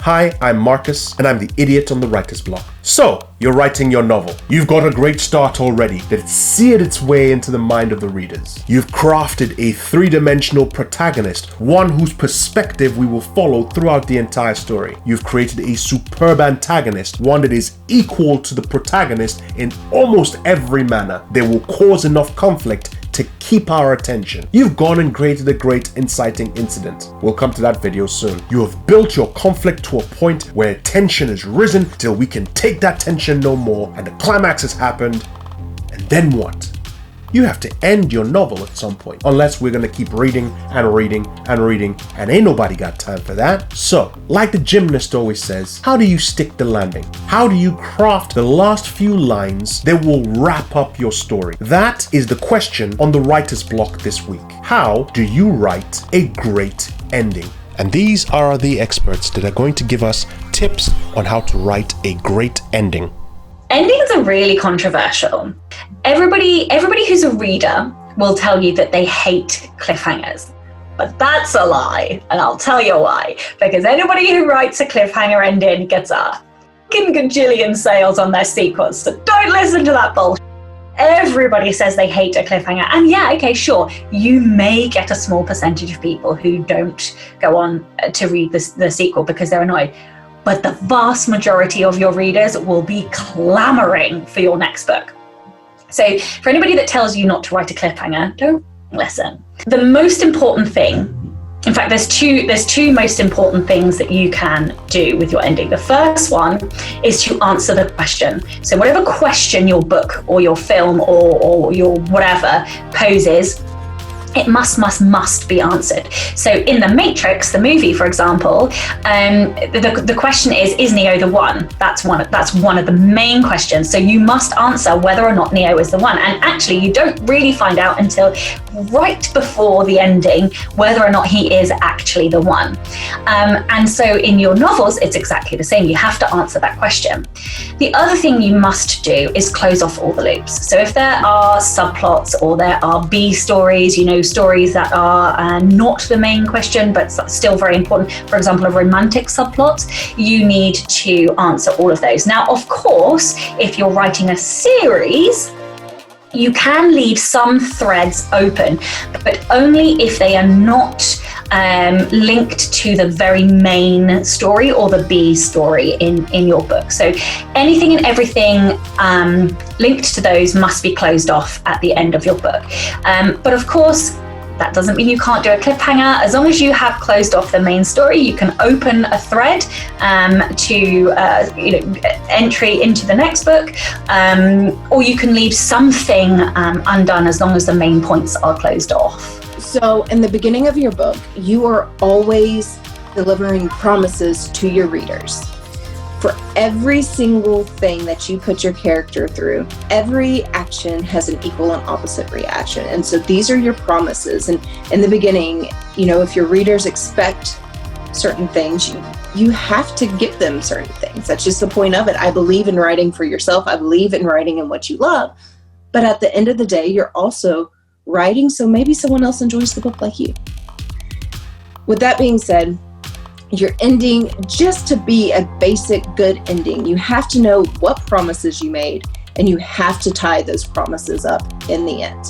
Hi, I'm Marcus, and I'm the idiot on the writer's block. So, you're writing your novel. You've got a great start already that's seared its way into the mind of the readers. You've crafted a three-dimensional protagonist, one whose perspective we will follow throughout the entire story. You've created a superb antagonist, one that is equal to the protagonist in almost every manner. They will cause enough conflict to keep our attention. You've gone and created a great inciting incident. We'll come to that video soon. You have built your conflict to a point where tension has risen till we can take that tension no more, and the climax has happened. And then what? You have to end your novel at some point, unless we're gonna keep reading and reading and reading, and ain't nobody got time for that. So, like the gymnast always says, how do you stick the landing? How do you craft the last few lines that will wrap up your story? That is the question on the writer's block this week. How do you write a great ending? And these are the experts that are going to give us tips on how to write a great ending. Endings are really controversial. Everybody who's a reader will tell you that they hate cliffhangers. But that's a lie, and I'll tell you why. Because anybody who writes a cliffhanger ending gets a fucking gajillion sales on their sequels, so don't listen to that bullshit. Everybody says they hate a cliffhanger, and yeah, okay, sure, you may get a small percentage of people who don't go on to read the sequel because they're annoyed. But the vast majority of your readers will be clamoring for your next book. So for anybody that tells you not to write a cliffhanger, don't listen. The most important thing, in fact, there's two most important things that you can do with your ending. The first one is to answer the question. So whatever question your book or your film or your whatever poses, it must be answered. So in The Matrix, the movie, for example, the question is Neo the one? That's one of the main questions. So you must answer whether or not Neo is the one. And actually, you don't really find out until right before the ending whether or not he is actually the one. And so in your novels, it's exactly the same. You have to answer that question. The other thing you must do is close off all the loops. So if there are subplots or there are B stories, stories that are not the main question but still very important, for example a romantic subplot, you need to answer all of those. Now of course, if you're writing a series, you can leave some threads open, but only if they are not linked to the very main story or the B story in your book. So anything and everything linked to those must be closed off at the end of your book. But of course, that doesn't mean you can't do a cliffhanger. As long as you have closed off the main story, you can open a thread to entry into the next book, or you can leave something undone as long as the main points are closed off. So in the beginning of your book, you are always delivering promises to your readers. For every single thing that you put your character through, every action has an equal and opposite reaction. And so these are your promises. And in the beginning, if your readers expect certain things, you have to give them certain things. That's just the point of it. I believe in writing for yourself. I believe in writing in what you love. But at the end of the day, you're also writing so maybe someone else enjoys the book like you. With that being said, your ending, just to be a basic good ending, you have to know what promises you made, and you have to tie those promises up in the end.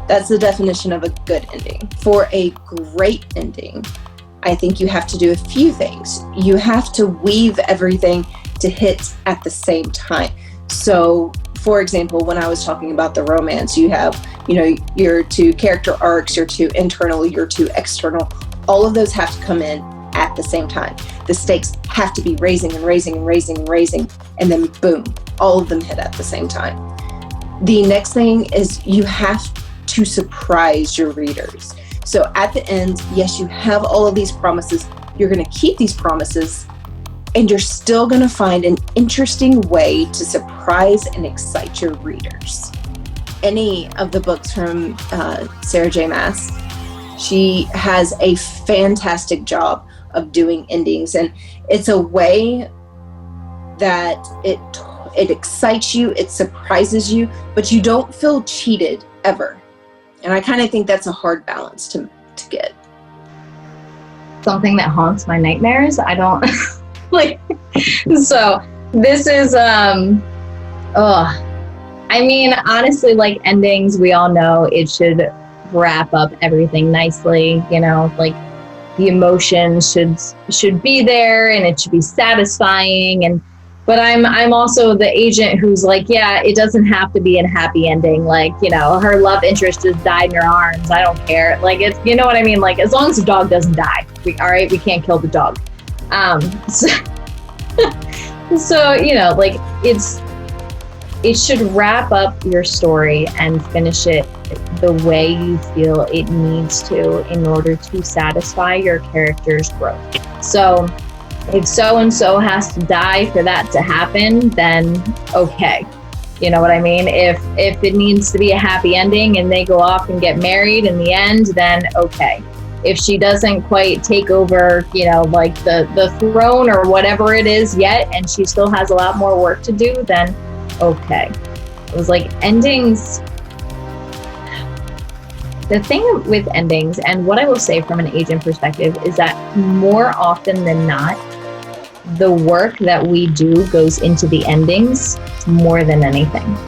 That's the definition of a good ending. For a great ending, I think you have to do a few things. You have to weave everything to hit at the same time. So, for example, when I was talking about the romance, you have, your two character arcs, your two internal, your two external. All of those have to come in at the same time. The stakes have to be raising and raising and raising and raising, and then boom, all of them hit at the same time. The next thing is you have to surprise your readers. So at the end, yes, you have all of these promises. You're going to keep these promises, and you're still going to find an interesting way to surprise and excite your readers. Any of the books from Sarah J. Maas, she has a fantastic job of doing endings, and it's a way that it excites you, it surprises you, but you don't feel cheated ever. And I kind of think that's a hard balance to get. Something that haunts my nightmares. I don't Like, so this is, I mean, honestly, like endings, we all know it should wrap up everything nicely, you know, like the emotion should be there and it should be satisfying. But I'm also the agent who's like, yeah, it doesn't have to be a happy ending. Like, you know, her love interest just died in her arms. I don't care. Like, it's, you know what I mean? Like, as long as the dog doesn't die, we can't kill the dog. So, you know, like it should wrap up your story and finish it the way you feel it needs to in order to satisfy your character's growth. So if so-and-so has to die for that to happen, then okay. You know what I mean? If it needs to be a happy ending and they go off and get married in the end, then okay. If she doesn't quite take over, you know, like the throne or whatever it is yet, and she still has a lot more work to do, then okay. It was like endings. The thing with endings, and what I will say from an agent perspective, is that more often than not, the work that we do goes into the endings more than anything.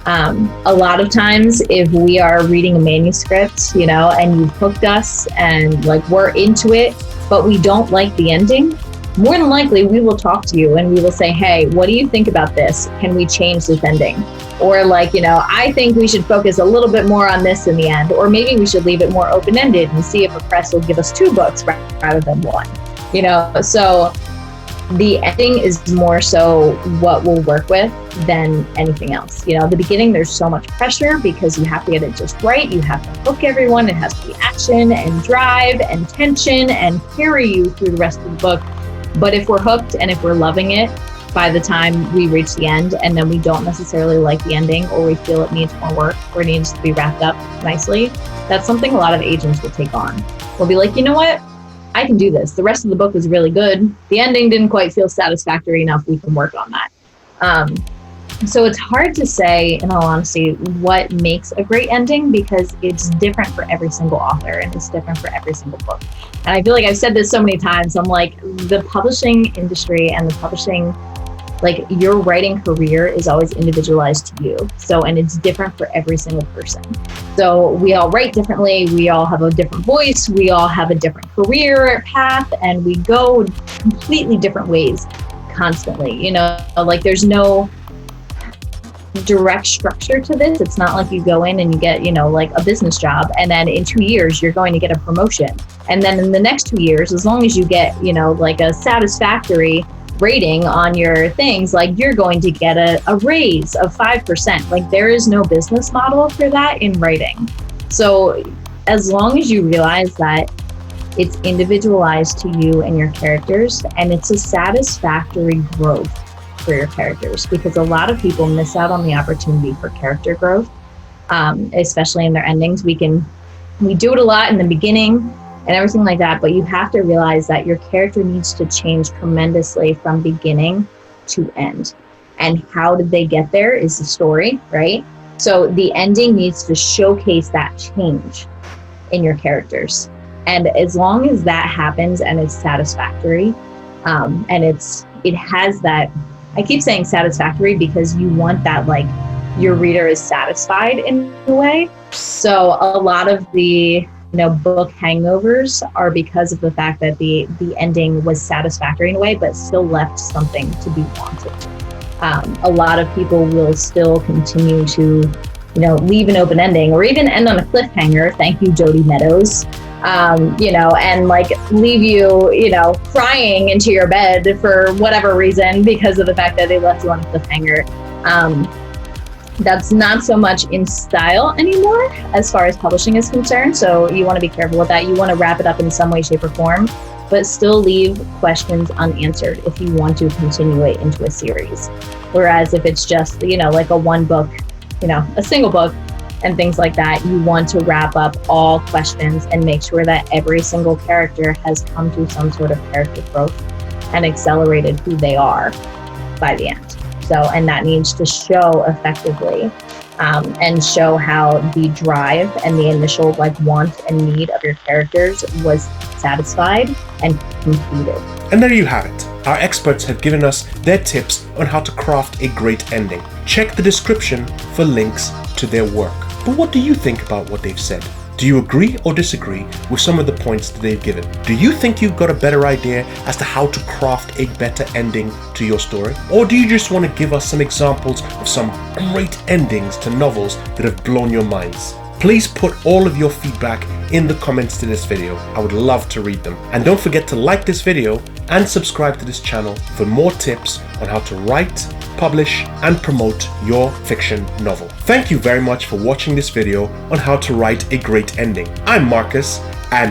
A lot of times, if we are reading a manuscript, you know, and you've hooked us and like we're into it, but we don't like the ending, more than likely we will talk to you and we will say, hey, what do you think about this? Can we change this ending? Or like, you know, I think we should focus a little bit more on this in the end, or maybe we should leave it more open-ended and see if a press will give us 2 books rather than 1, you know? So the ending is more so what we'll work with than anything else. You know, at the beginning, there's so much pressure because you have to get it just right. You have to hook everyone. It has to be action and drive and tension and carry you through the rest of the book. But if we're hooked and if we're loving it, by the time we reach the end and then we don't necessarily like the ending, or we feel it needs more work or it needs to be wrapped up nicely, that's something a lot of agents will take on. We'll be like, you know what? I can do this. The rest of the book was really good. The ending didn't quite feel satisfactory enough. We can work on that. So it's hard to say, in all honesty, what makes a great ending, because it's different for every single author and it's different for every single book. And I feel like I've said this so many times. I'm like, the publishing industry and the publishing, like your writing career is always individualized to you. So, and it's different for every single person. So we all write differently. We all have a different voice. We all have a different career path, and we go completely different ways constantly. You know, like there's no direct structure to this. It's not like you go in and you get, you know, like a business job, and then in 2 years you're going to get a promotion. And then in the next 2 years, as long as you get, you know, like a satisfactory rating on your things, like you're going to get a raise of 5%. Like there is no business model for that in writing. So as long as you realize that it's individualized to you and your characters, and it's a satisfactory growth for your characters, because a lot of people miss out on the opportunity for character growth, especially in their endings. We do it a lot in the beginning and everything like that, but you have to realize that your character needs to change tremendously from beginning to end. And how did they get there is the story, right? So the ending needs to showcase that change in your characters. And as long as that happens and it's satisfactory, and it has that, I keep saying satisfactory because you want that, like your reader is satisfied in a way. So a lot of the book hangovers are because of the fact that the ending was satisfactory in a way, but still left something to be wanted. A lot of people will still continue to, leave an open ending or even end on a cliffhanger. Thank you, Jody Meadows. And like leave you, crying into your bed for whatever reason because of the fact that they left you on a cliffhanger. That's not so much in style anymore as far as publishing is concerned. So you want to be careful with that. You want to wrap it up in some way, shape, or form, but still leave questions unanswered if you want to continue it into a series. Whereas if it's just, like a one book, a single book and things like that, you want to wrap up all questions and make sure that every single character has come to some sort of character growth and accelerated who they are by the end. So, and that needs to show effectively and show how the drive and the initial want and need of your characters was satisfied and completed. And there you have it. Our experts have given us their tips on how to craft a great ending. Check the description for links to their work. But what do you think about what they've said? Do you agree or disagree with some of the points that they've given? Do you think you've got a better idea as to how to craft a better ending to your story? Or do you just want to give us some examples of some great endings to novels that have blown your minds? Please put all of your feedback in the comments to this video. I would love to read them. And don't forget to like this video and subscribe to this channel for more tips on how to write, publish, and promote your fiction novel. Thank you very much for watching this video on how to write a great ending. I'm Marcus,